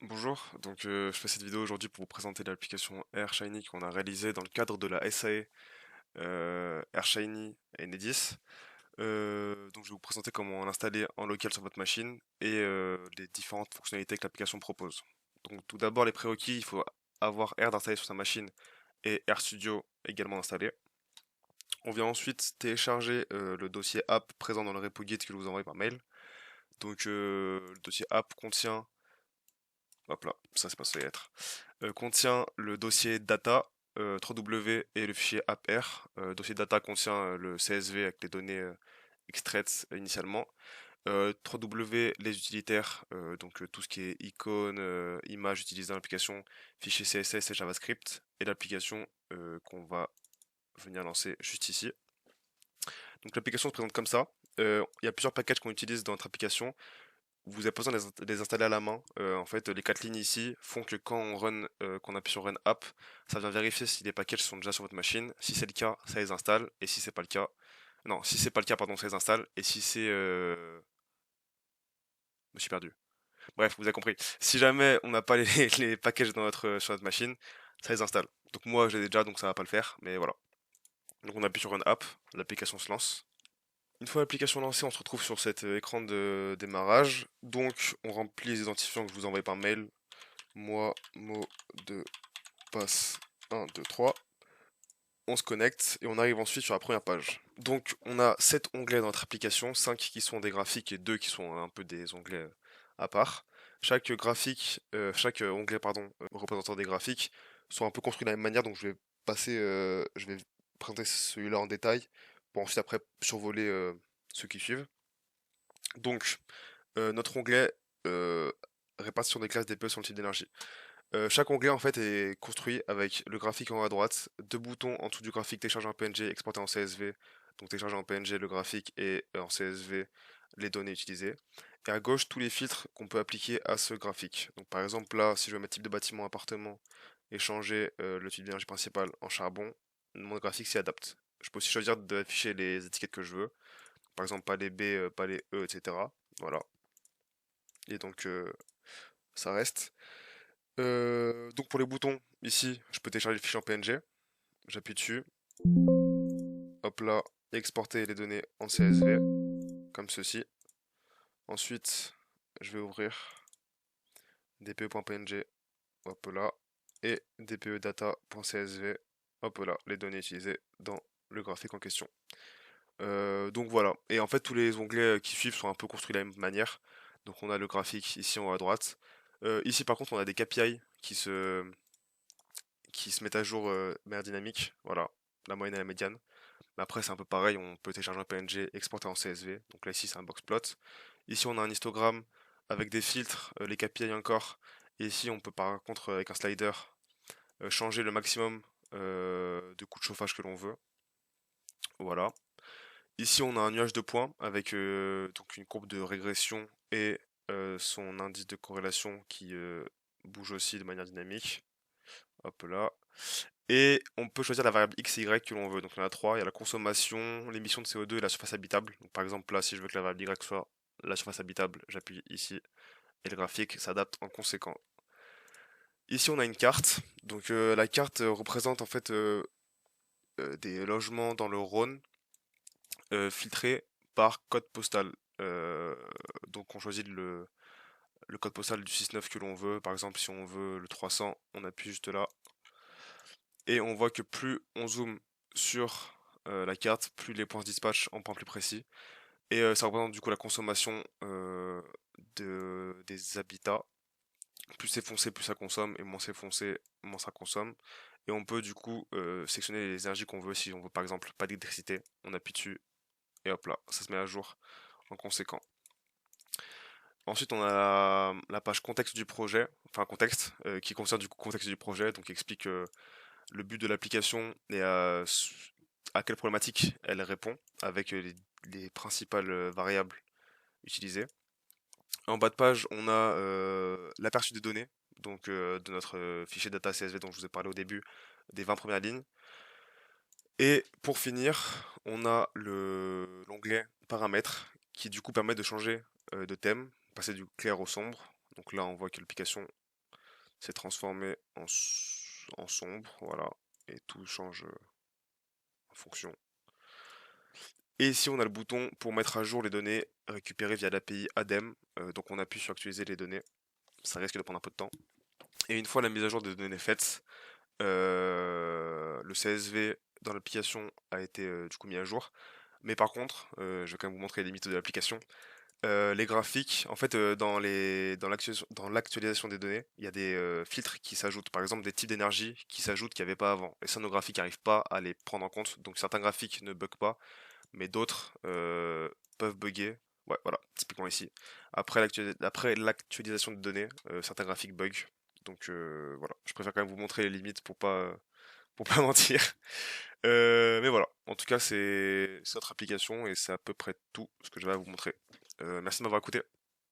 Bonjour, je fais cette vidéo aujourd'hui pour vous présenter l'application AirShiny qu'on a réalisée dans le cadre de la SAE AirShiny Enedis. Donc je vais vous présenter comment l'installer en local sur votre machine et les différentes fonctionnalités que l'application propose. Donc tout d'abord les prérequis, il faut avoir Air d'installer sur sa machine et AirStudio également installé. On vient ensuite télécharger le dossier app présent dans le repo Git que je vous envoie par mail. Le dossier app contient, hop là, ça c'est pas ça y être. Contient le dossier data 3W et le fichier appr. Dossier data contient le CSV avec les données extraites initialement. 3W les utilitaires, tout ce qui est icônes, images utilisées dans l'application, fichier CSS et JavaScript, et l'application qu'on va venir lancer juste ici. Donc l'application se présente comme ça. Il y a plusieurs packages qu'on utilise dans notre application. Vous avez besoin de les installer à la main. En fait, les quatre lignes ici font que quand on run, qu'on appuie sur Run App, ça vient vérifier si les packages sont déjà sur votre machine. Si c'est le cas, ça les installe. Et si c'est pas le cas, non, si c'est pas le cas, pardon, ça les installe. Et si c'est, je me suis perdu. Bref, vous avez compris. Si jamais on n'a pas les, les packages sur notre machine, ça les installe. Donc moi, je l'ai déjà, donc ça va pas le faire. Mais voilà. Donc on appuie sur Run App, l'application se lance. Une fois l'application lancée, on se retrouve sur cet écran de démarrage. Donc on remplit les identifiants que je vous envoie par mail. Moi, mot de passe 1, 2, 3. On se connecte et on arrive ensuite sur la première page. Donc on a 7 onglets dans notre application, 5 qui sont des graphiques et 2 qui sont un peu des onglets à part. Chaque onglet représentant des graphiques sont un peu construits de la même manière, donc je vais présenter celui-là en détail pour ensuite après survoler ceux qui suivent. Donc notre onglet répartition des classes DPE sur le type d'énergie. Chaque onglet en fait est construit avec le graphique en haut à droite, deux boutons en dessous du graphique télécharger en PNG, exporter en CSV, donc télécharger en PNG le graphique et en CSV les données utilisées. Et à gauche tous les filtres qu'on peut appliquer à ce graphique. Donc par exemple là, si je veux mettre type de bâtiment appartement et changer le type d'énergie principale en charbon, mon graphique s'y adapte. Je peux aussi choisir d'afficher les étiquettes que je veux, par exemple pas les B, pas les E, etc. Voilà. Et ça reste. Donc pour les boutons, ici, je peux télécharger le fichier en PNG. J'appuie dessus. Hop là, exporter les données en CSV, comme ceci. Ensuite, je vais ouvrir dpe.png, hop là, et dpe-data.csv, hop là, les données utilisées dans le graphique en question. Donc voilà. Et en fait, tous les onglets qui suivent sont un peu construits de la même manière. Donc on a le graphique ici en haut à droite. Ici par contre, on a des KPI qui se mettent à jour de manière dynamique. Voilà, la moyenne et la médiane. Mais après, c'est un peu pareil, on peut télécharger un PNG, exporter en CSV. Donc là, ici, c'est un box plot. Ici, on a un histogramme avec des filtres, les KPI encore. Et ici, on peut par contre, avec un slider, changer le maximum de coût de chauffage que l'on veut. Voilà. Ici, on a un nuage de points avec donc une courbe de régression et son indice de corrélation qui bouge aussi de manière dynamique. Hop là. Et on peut choisir la variable x et y que l'on veut. Donc il y en a trois, il y a la consommation, l'émission de CO2 et la surface habitable. Donc par exemple là, si je veux que la variable y soit la surface habitable, j'appuie ici et le graphique s'adapte en conséquent. Ici on a une carte. Donc la carte représente en fait des logements dans le Rhône filtrés par code postal. Euh, donc on choisit le code postal du 6-9 que l'on veut. Par exemple si on veut le 300, on appuie juste là. Et on voit que plus on zoome sur la carte, plus les points se dispatchent en points plus précis. Et ça représente du coup la consommation des habitats. Plus c'est foncé, plus ça consomme, et moins c'est foncé, moins ça consomme. Et on peut du coup sélectionner les énergies qu'on veut. Si on veut par exemple pas d'électricité, on appuie dessus, et hop là, ça se met à jour en conséquent. Ensuite, on a la page contexte du projet, enfin contexte, qui concerne du coup contexte du projet, donc qui explique le but de l'application et à quelle problématique elle répond avec les principales variables utilisées. En bas de page, on a l'aperçu des données, donc de notre fichier data CSV dont je vous ai parlé au début, des 20 premières lignes. Et pour finir, on a l'onglet paramètres qui du coup permet de changer de thème, passer du clair au sombre. Donc là, on voit que l'application C'est transformé en sombre, voilà, et tout change en fonction. Et ici, on a le bouton pour mettre à jour les données récupérées via l'API ADEM. Donc on appuie sur actualiser les données. Ça risque de prendre un peu de temps. Et une fois la mise à jour des données faite, le CSV dans l'application a été du coup mis à jour. Mais par contre, je vais quand même vous montrer les limites de l'application. Les graphiques, en fait, dans l'actualisation des données, il y a des filtres qui s'ajoutent. Par exemple, des types d'énergie qui s'ajoutent qu'il n'y avait pas avant. Et ça, nos graphiques n'arrivent pas à les prendre en compte. Donc certains graphiques ne bug pas, mais d'autres peuvent bugger. Ouais, voilà, typiquement ici. Après l'actualisation de données, certains graphiques bug. Donc voilà, je préfère quand même vous montrer les limites pour pas mentir. Mais voilà, en tout cas c'est notre application et c'est à peu près tout ce que je vais vous montrer. Merci de m'avoir écouté.